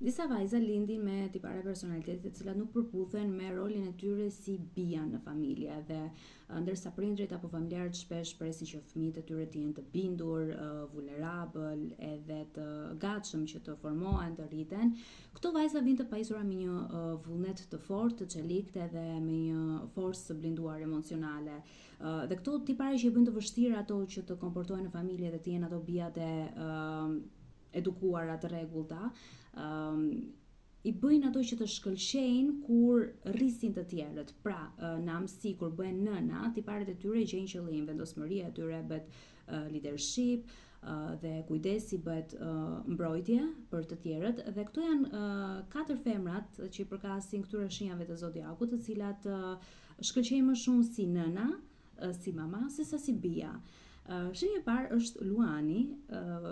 Disa vajza lindin me tipare personalitete të cilat nuk përputhen me rolin e tyre si bija në familje dhe ndërsa prindrit apo familjarët shpesh presin që fëmijët e tyre të jenë të bindur, vulnerabël edhe të gatshëm që të formohen, të rriten, këto vajza vijnë të pajisura me një vullnet të fortë, të çeliktë dhe me një forcë të blinduar emocionale. Dhe këto tipare që i bëjnë të vështirë ato që të komportohen në familje dhe të jenë ato bijat e edukuara të rregullta, i bëjnë ato që të shkëlqejnë kur rrisin të tjerët. Pra, në amësi kur bëhen nëna, tiparet e tyre gjejnë qëllim, vendosmëria e tyre bëhet leadership dhe kujdesi bëhet mbrojtje për të tjerët dhe këto janë 4 femrat që i përkasin këtyre shenjave të zodiakut, të cilat shkëlqejnë më shumë si nëna, si mama, sesa si bija. Shenja e parë është Luani.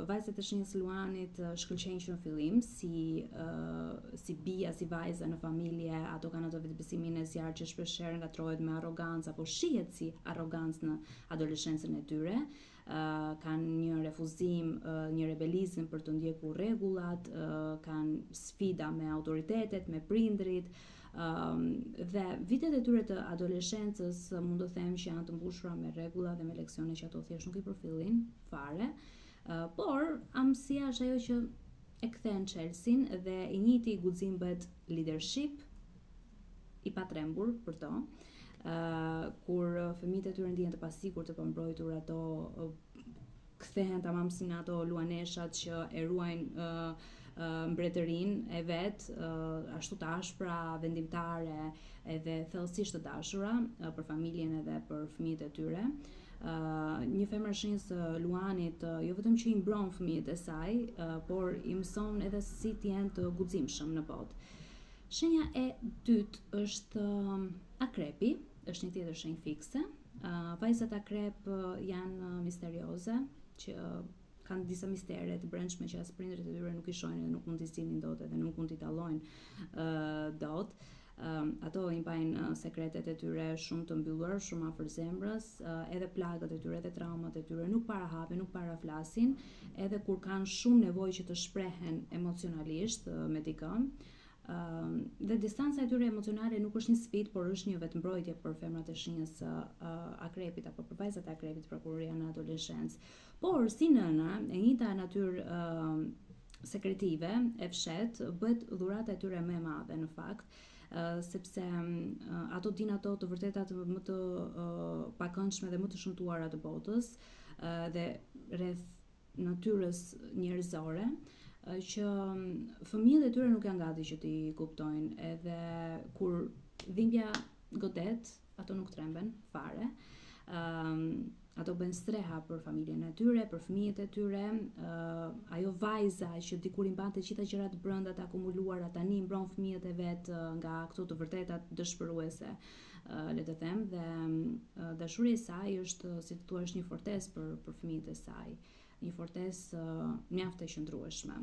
Vajzat e shenjës Luanit shkëlqejnë që në fillim si bija, si vajza në familje, ato kanë ato vetbesimin e zjarrt që shpeshherë ngatrohet me arrogancë apo shihet si arrogancë në adoleshencën e tyre. Kanë një refuzim, një rebelizëm për të ndjekur rregullat, kanë sfida me autoritetet, me prindrit. Dhe vitet e tyre të adoleshencës mund të them që janë të mbushura me rregulla dhe me leksione që ato thjesht nuk i përfillin fare, por amësia është ajo që e kthen Chelsea dhe i njëjti guxim bëhet leadership i patrembur për to, kur fëmijët e tyre ndihen të pasigurt, të pambrojtur, ato kthehen tamam si në ato luaneshat që e ruajnë mbretërinë e vet, ashtu të ashpra, vendimtare edhe thellësisht të dashura për familjen edhe për fëmijët e tyre. Një femër shenjës Luanit jo vetëm që i mbron fëmijët e saj, por i mëson edhe se si të jenë të guximshëm në botë. Shenja e dytë është Akrepi, është një tjetër shenjë fikse. Vajzat Akrep janë misterioze, që kanë disa mistere të brendshme që as prindrit e tyre nuk i shohin dhe nuk mund t'i zgjidhin dot edhe nuk mund t'i dallojnë dot. Ato i mbajnë sekretet e tyre shumë të mbyllura, shumë afër zemrës, edhe plagët e tyre, edhe traumat e tyre nuk parahapen, nuk paraflasin, edhe kur kanë shumë nevojë që të shprehen emocionalisht me dikën. Dhe distanca e tyre emocionale nuk është një sfidë, por është një vetmbrojtje për femrat e shenjës Akrepit apo për vajzat e Akrepit, pra kur janë në adoleshencë. Por si nëna, e njëjta natyrë sekretive e fshet, bëhet dhurata e tyre më e madhe në fakt, sepse ato din ato të vërtetat më të pakëndshme dhe më të shëmtuara të botës dhe rreth natyrës njerëzore, që fëmijët e tyre nuk janë gati që t'i kuptojnë, edhe kur dhimbja godet, ato nuk tremben fare. Ato bën streha për familjen e tyre, për fëmijët e tyre. Ajo vajza që dikur i mbante gjitha gjërat brenda të akumuluara, tani mbron fëmijët e vet nga këto të vërtetat dëshpëruese, le të them, dhe dashuria e saj është, si thua, është një fortesë për fëmijët e saj, një fortesë mjaft e qëndrueshme.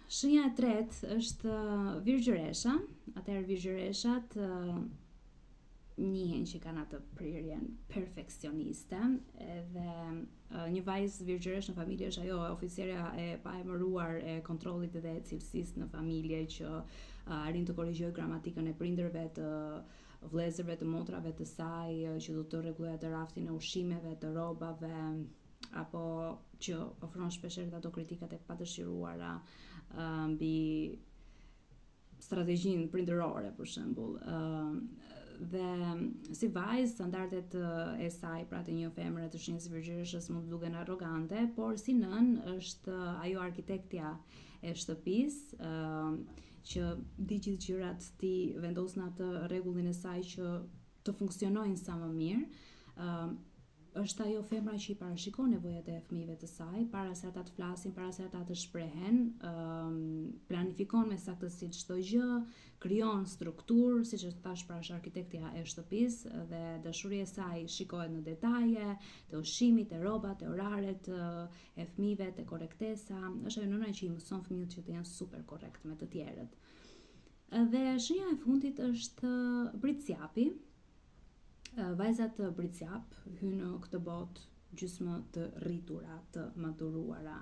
Shenja e tretë është Virgjëresha. Atëherë Virgjëreshat njihen që kanë atë prirjen perfeksioniste, edhe një vajzë virgjëresh në familje është ajo oficerja e paemëruar e kontrollit dhe e cilësisë në familje, që arrin të korrigjojë gramatikën e prindërve, të vëllezërve, të motrave të saj, që do të rregullojë atë raftin e ushqimeve, të rrobave, apo që ofron shpeshherë ato kritikat e padëshiruara mbi strategjinë prindërore, për shembull. Dhe si vajzë, standardet e saj, pra të një femre të shenjës virgjëreshës, mund të duken arrogante, por si nën është ajo arkitektja e shtëpisë, që di gjithë gjërat, ti vendos në atë rregullin e saj që të funksionojnë sa më mirë. Është ajo femra që i parashikon nevojat e fëmijëve të saj, para se ata të flasin, para se ata të shprehen, planifikon me saktësi çdo gjë, krijon strukturë, siç e thash, pra është arkitektja e shtëpisë, dhe dashuria e saj shikohet në detaje, te ushqimi, te rrobat, te oraret e fëmijëve, te korrektesa. Është ajo nëna që i mëson fëmijët që të jenë super korrekt me të tjerët. Dhe shenja e fundit është Britsjapi. Vajzat Britsjap hynë në këtë botë gjysmë të rritura, të maturuara,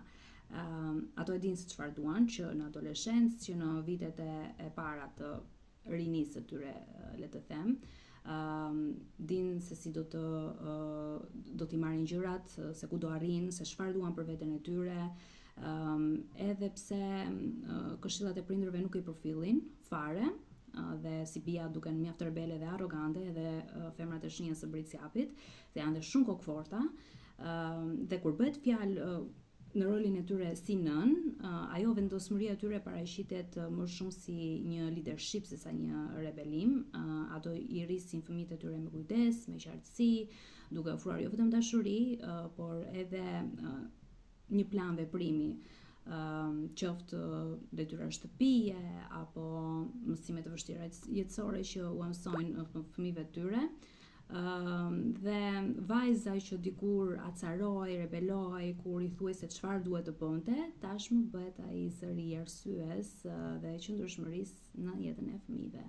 Ato e dinë se çfarë duan, që në adoleshencë, që në vitet e para të rinisë së tyre, le të them, dinë se si do t'i marrin gjërat, se ku do arrin, se çfarë duan për veten e tyre, edhe pse këshillat e prindërve nuk i përfillin fare, dhe si bia duken mjaft rebele dhe arrogante, edhe femrat e shenjës së Britsjapit, dhe janë dhe shumë kokëforta, dhe kur bëhet fjalë në rolin e tyre si nën, ajo vendosmëria e tyre paraqitet më shumë si një leadership sesa një rebelim. Ato i rrisin fëmijët e tyre me kujdes, me qartësi, duke ofruar jo vetëm dashuri, por edhe një plan veprimi, qoftë detyra shtëpie apo mësime të vështira jetësore që u mësojnë fëmijëve të tyre. Dhe vajza që dikur acaroi, rebeloi kur i thuaj se çfarë duhet të bënte, tashmë bëhet ai zëri i arsyes dhe qëndrueshmërisë në jetën e fëmijëve.